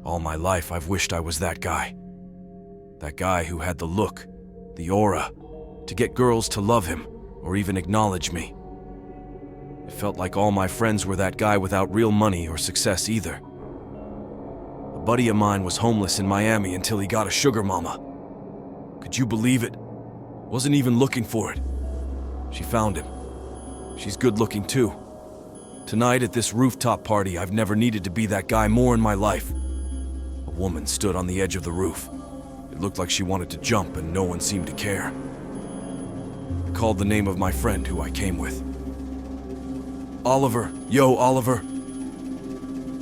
All my life I've wished I was that guy. That guy who had the look, the aura, to get girls to love him or even acknowledge me. It felt like all my friends were that guy without real money or success either. A buddy of mine was homeless in Miami until he got a sugar mama. Could you believe it? Wasn't even looking for it. She found him. She's good looking too. Tonight at this rooftop party, I've never needed to be that guy more in my life. A woman stood on the edge of the roof. It looked like she wanted to jump and no one seemed to care. I called the name of my friend who I came with. Oliver, yo Oliver.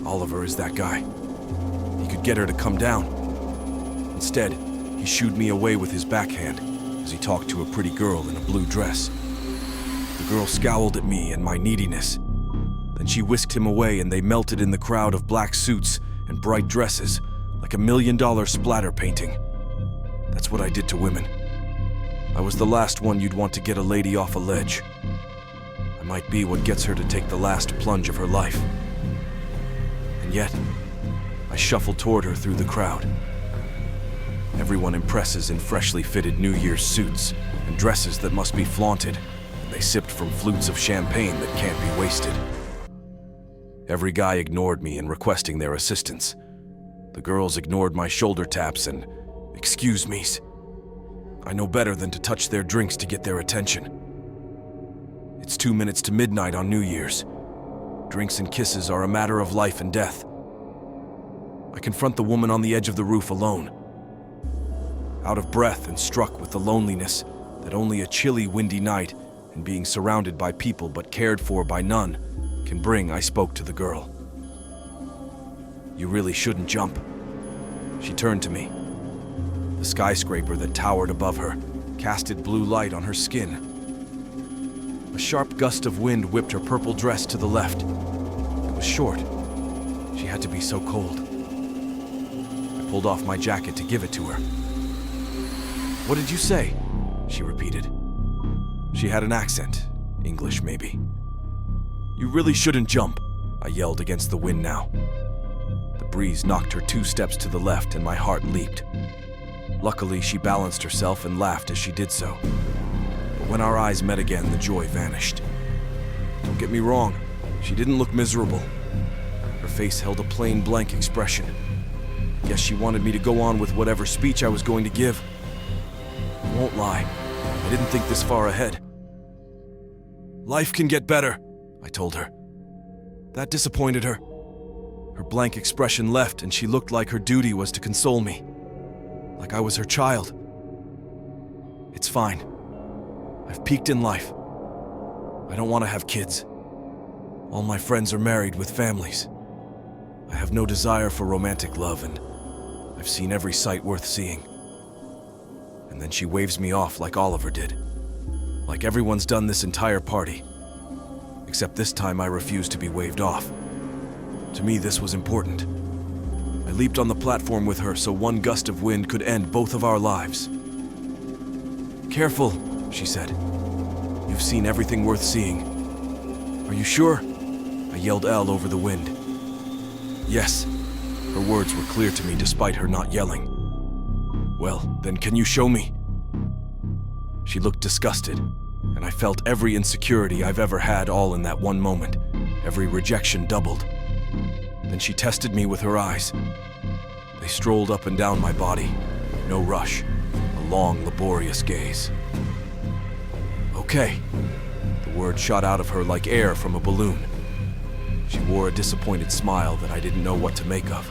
Oliver is that guy. He could get her to come down. Instead, he shooed me away with his backhand as he talked to a pretty girl in a blue dress. The girl scowled at me and my neediness. Then she whisked him away and they melted in the crowd of black suits and bright dresses like $1 million splatter painting. That's what I did to women. I was the last one you'd want to get a lady off a ledge. I might be what gets her to take the last plunge of her life. And yet, I shuffled toward her through the crowd. Everyone impresses in freshly fitted New Year's suits and dresses that must be flaunted, and they sipped from flutes of champagne that can't be wasted. Every guy ignored me in requesting their assistance. The girls ignored my shoulder taps and excuse me's. I know better than to touch their drinks to get their attention. It's 2 minutes to midnight on New Year's. Drinks and kisses are a matter of life and death. I confront the woman on the edge of the roof alone. Out of breath and struck with the loneliness that only a chilly, windy night and being surrounded by people but cared for by none can bring, I spoke to the girl. You really shouldn't jump. She turned to me. The skyscraper that towered above her casted blue light on her skin. A sharp gust of wind whipped her purple dress to the left. It was short. She had to be so cold. I pulled off my jacket to give it to her. What did you say? She repeated. She had an accent, English maybe. You really shouldn't jump, I yelled against the wind now. The breeze knocked her 2 steps to the left and my heart leaped. Luckily, she balanced herself and laughed as she did so. But when our eyes met again, the joy vanished. Don't get me wrong, she didn't look miserable. Her face held a plain, blank expression. Guess she wanted me to go on with whatever speech I was going to give. I won't lie, I didn't think this far ahead. Life can get better, I told her. That disappointed her. Her blank expression left and she looked like her duty was to console me. Like I was her child. It's fine. I've peaked in life. I don't want to have kids. All my friends are married with families. I have no desire for romantic love and I've seen every sight worth seeing. And then she waves me off like Oliver did. Like everyone's done this entire party. Except this time I refused to be waved off. To me, this was important. I leaped on the platform with her so one gust of wind could end both of our lives. Careful, she said. You've seen everything worth seeing. Are you sure? I yelled L over the wind. Yes. Her words were clear to me despite her not yelling. Well, then can you show me? She looked disgusted, and I felt every insecurity I've ever had all in that one moment. Every rejection doubled. Then she tested me with her eyes. They strolled up and down my body. No rush. A long, laborious gaze. Okay. The word shot out of her like air from a balloon. She wore a disappointed smile that I didn't know what to make of.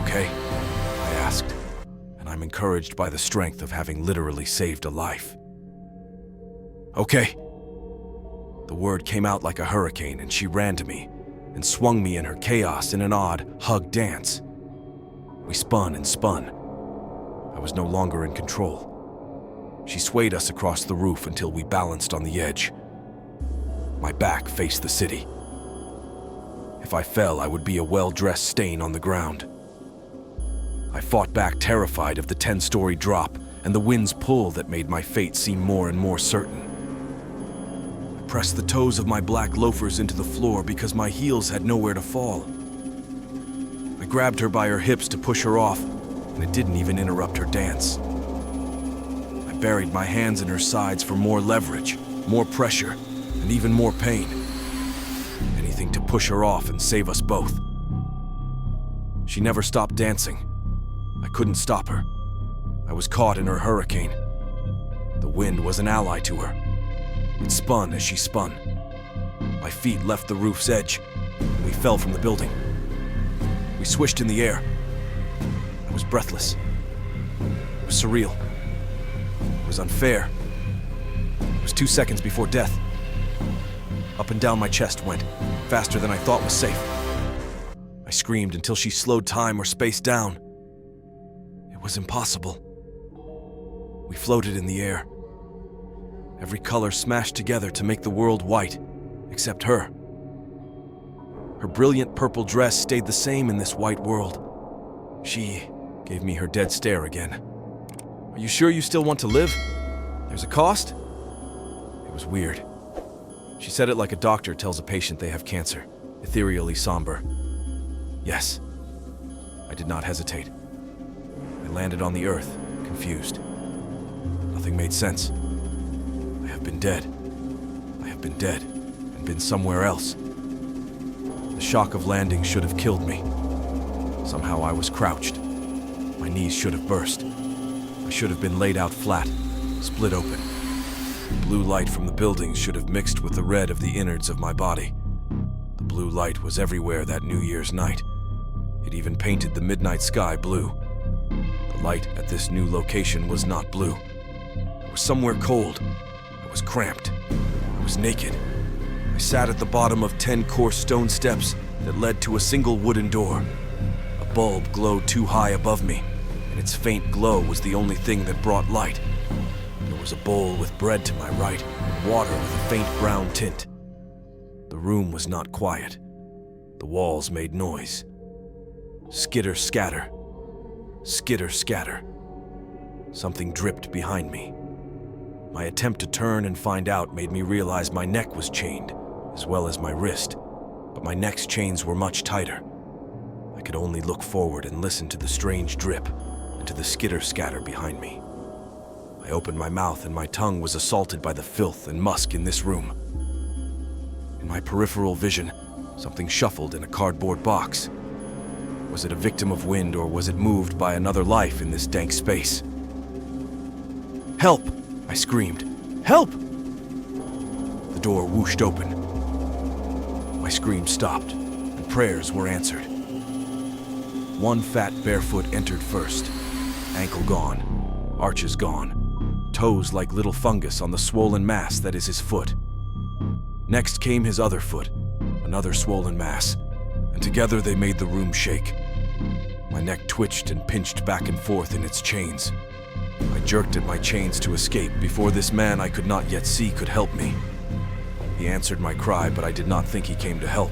Okay? I asked, and I'm encouraged by the strength of having literally saved a life. Okay. The word came out like a hurricane and she ran to me and swung me in her chaos in an odd hug dance. We spun and spun. I was no longer in control. She swayed us across the roof until we balanced on the edge. My back faced the city. If I fell, I would be a well-dressed stain on the ground. I fought back, terrified of the 10-story drop and the wind's pull that made my fate seem more and more certain. I pressed the toes of my black loafers into the floor because my heels had nowhere to fall. I I grabbed her by her hips to push her off, and it didn't even interrupt her dance. I buried my hands in her sides for more leverage, more pressure, and even more pain. Anything to push her off and save us both. She never stopped dancing. I couldn't stop her. I was caught in her hurricane. The wind was an ally to her. It spun as she spun. My feet left the roof's edge, and we fell from the building. We swished in the air. I was breathless. It was surreal. It was unfair. It was 2 seconds before death. Up and down my chest went, faster than I thought was safe. I screamed until she slowed time or space down. It was impossible. We floated in the air. Every color smashed together to make the world white, except her. Her brilliant purple dress stayed the same in this white world. She gave me her dead stare again. "Are you sure you still want to live? There's a cost?" It was weird. She said it like a doctor tells a patient they have cancer, ethereally somber. Yes. I did not hesitate. I landed on the earth, confused. Nothing made sense. I have been dead. I have been dead, and been somewhere else. The shock of landing should have killed me. Somehow I was crouched. My knees should have burst. I should have been laid out flat, split open. The blue light from the buildings should have mixed with the red of the innards of my body. The blue light was everywhere that New Year's night. It even painted the midnight sky blue. The light at this new location was not blue. It was somewhere cold. I was cramped. I was naked. I sat at the bottom of 10 coarse stone steps that led to a single wooden door. A bulb glowed too high above me, and its faint glow was the only thing that brought light. There was a bowl with bread to my right, and water with a faint brown tint. The room was not quiet. The walls made noise. Skitter scatter. Skitter scatter. Something dripped behind me. My attempt to turn and find out made me realize my neck was chained, as well as my wrist, but my neck's chains were much tighter. I could only look forward and listen to the strange drip and to the skitter scatter behind me. I opened my mouth and my tongue was assaulted by the filth and musk in this room. In my peripheral vision, something shuffled in a cardboard box. Was it a victim of wind or was it moved by another life in this dank space? "Help!" I screamed. "Help!" The door whooshed open. My screams stopped, and prayers were answered. One fat barefoot entered first. Ankle gone, arches gone, toes like little fungus on the swollen mass that is his foot. Next came his other foot, another swollen mass, and together they made the room shake. My neck twitched and pinched back and forth in its chains. I jerked at my chains to escape before this man I could not yet see could help me. He answered my cry, but I did not think he came to help.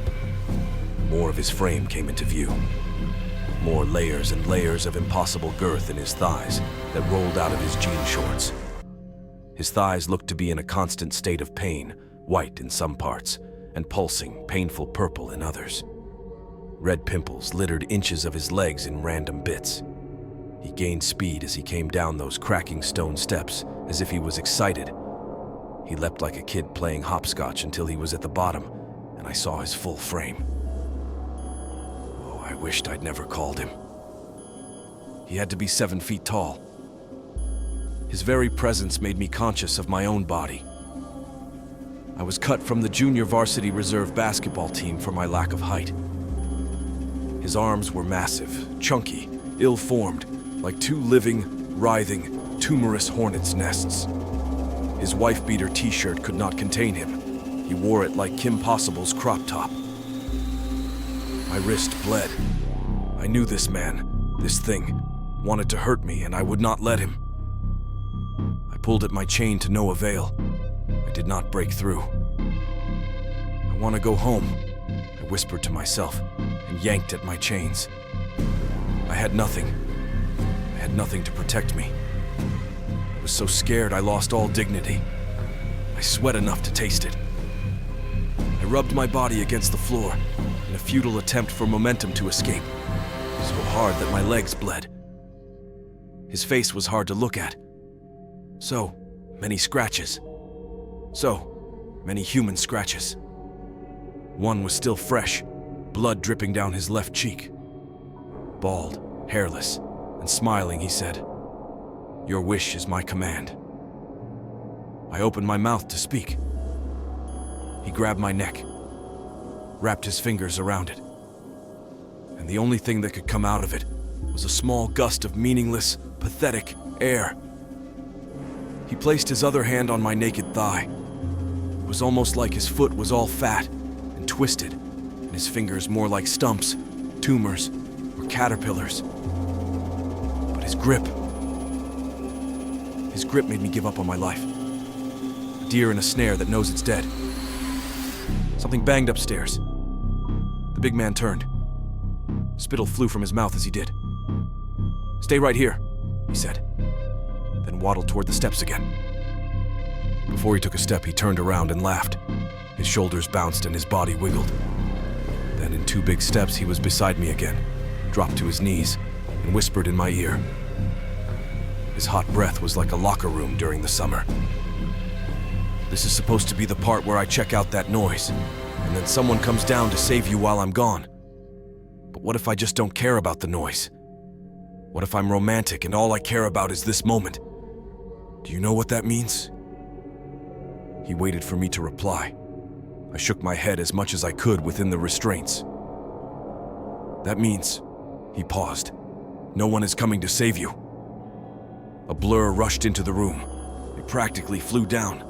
More of his frame came into view. More layers and layers of impossible girth in his thighs that rolled out of his jean shorts. His thighs looked to be in a constant state of pain, white in some parts, and pulsing, painful purple in others. Red pimples littered inches of his legs in random bits. He gained speed as he came down those cracking stone steps, as if he was excited. He leapt like a kid playing hopscotch until he was at the bottom, and I saw his full frame. Oh, I wished I'd never called him. He had to be 7 feet tall. His very presence made me conscious of my own body. I was cut from the junior varsity reserve basketball team for my lack of height. His arms were massive, chunky, ill-formed, like two living, writhing, tumorous hornets' nests. His wife-beater t-shirt could not contain him. He wore it like Kim Possible's crop top. My wrist bled. I knew this man, this thing, wanted to hurt me, and I would not let him. I pulled at my chain to no avail. I did not break through. "I want to go home," I whispered to myself, and yanked at my chains. I had nothing. I had nothing to protect me. I was so scared I lost all dignity. I sweat enough to taste it. I rubbed my body against the floor in a futile attempt for momentum to escape. hard that my legs bled. His face was hard to look at. So many scratches. So many human scratches. One was still fresh, blood dripping down his left cheek. Bald, hairless, and smiling, he said, "Your wish is my command." I opened my mouth to speak. He grabbed my neck, wrapped his fingers around it, and the only thing that could come out of it was a small gust of meaningless, pathetic air. He placed his other hand on my naked thigh. It was almost like his foot was all fat and twisted, and his fingers more like stumps, tumors, or caterpillars. But his grip made me give up on my life. A deer in a snare that knows it's dead. Something banged upstairs. The big man turned. Spittle flew from his mouth as he did. "Stay right here," he said, then waddled toward the steps again. Before he took a step, he turned around and laughed. His shoulders bounced and his body wiggled. Then in 2 big steps, he was beside me again, dropped to his knees, and whispered in my ear. His hot breath was like a locker room during the summer. "This is supposed to be the part where I check out that noise, and then someone comes down to save you while I'm gone. But what if I just don't care about the noise? What if I'm romantic and all I care about is this moment? Do you know what that means?" He waited for me to reply. I shook my head as much as I could within the restraints. "That means," he paused, "no one is coming to save you." A blur rushed into the room. It practically flew down.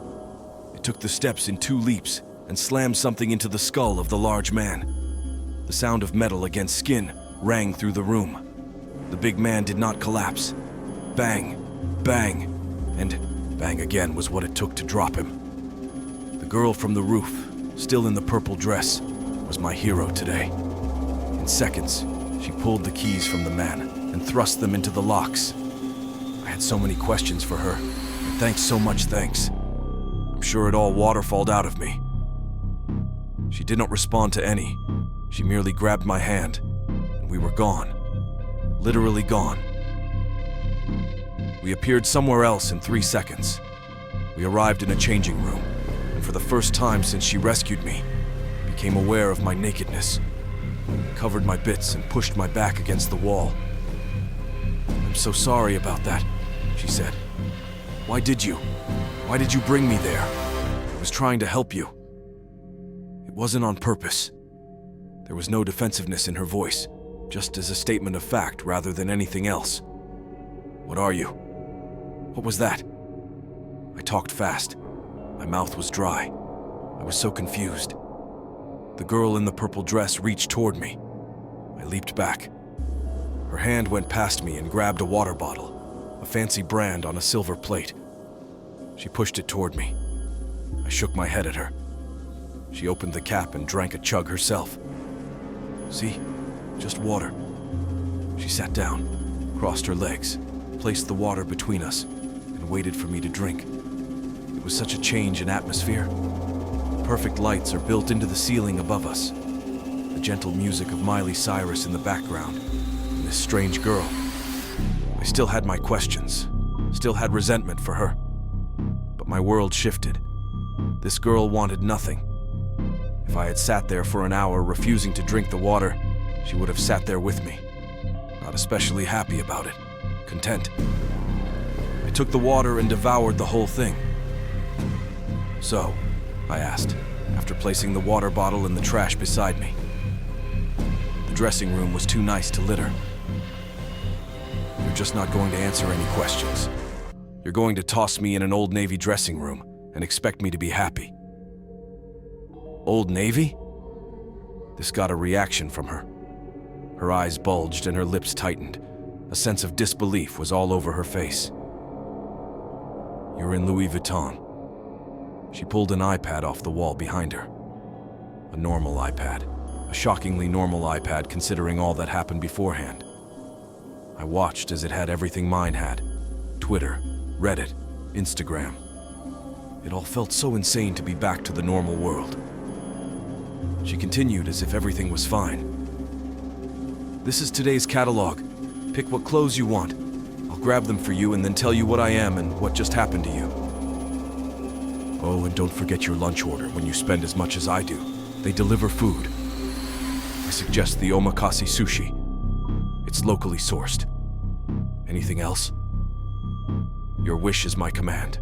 It took the steps in 2 leaps and slammed something into the skull of the large man. The sound of metal against skin rang through the room. The big man did not collapse. Bang, bang, and bang again was what it took to drop him. The girl from the roof, still in the purple dress, was my hero today. In seconds, she pulled the keys from the man and thrust them into the locks. I had so many questions for her, and thanks so much thanks. I'm sure it all waterfalled out of me. She did not respond to any. She merely grabbed my hand, and we were gone. Literally gone. We appeared somewhere else in 3 seconds. We arrived in a changing room, and for the first time since she rescued me, became aware of my nakedness, covered my bits and pushed my back against the wall. "I'm so sorry about that," she said. Why did you bring me there? I was trying to help you. It wasn't on purpose." There was no defensiveness in her voice, just as a statement of fact rather than anything else. "What are you? What was that?" I talked fast. My mouth was dry. I was so confused. The girl in the purple dress reached toward me. I leaped back. Her hand went past me and grabbed a water bottle, a fancy brand on a silver plate. She pushed it toward me. I shook my head at her. She opened the cap and drank a chug herself. "See? Just water." She sat down, crossed her legs, placed the water between us, and waited for me to drink. It was such a change in atmosphere. Perfect lights are built into the ceiling above us. The gentle music of Miley Cyrus in the background, and this strange girl. I still had my questions, still had resentment for her. But my world shifted. This girl wanted nothing. If I had sat there for an hour refusing to drink the water, she would have sat there with me. Not especially happy about it. Content. I took the water and devoured the whole thing. "So," I asked, after placing the water bottle in the trash beside me. The dressing room was too nice to litter. "You're just not going to answer any questions. You're going to toss me in an Old Navy dressing room and expect me to be happy." "Old Navy?" This got a reaction from her. Her eyes bulged and her lips tightened. A sense of disbelief was all over her face. "You're in Louis Vuitton." She pulled an iPad off the wall behind her. A normal iPad. A shockingly normal iPad considering all that happened beforehand. I watched as it had everything mine had. Twitter, Reddit, Instagram. It all felt so insane to be back to the normal world. She continued as if everything was fine. This is today's catalog. Pick what clothes you want. I'll grab them for you and then tell you what I am and what just happened to you. Oh, and don't forget your lunch order when you spend as much as I do. They deliver food. I suggest the omakase sushi. It's locally sourced. Anything else? Your wish is my command.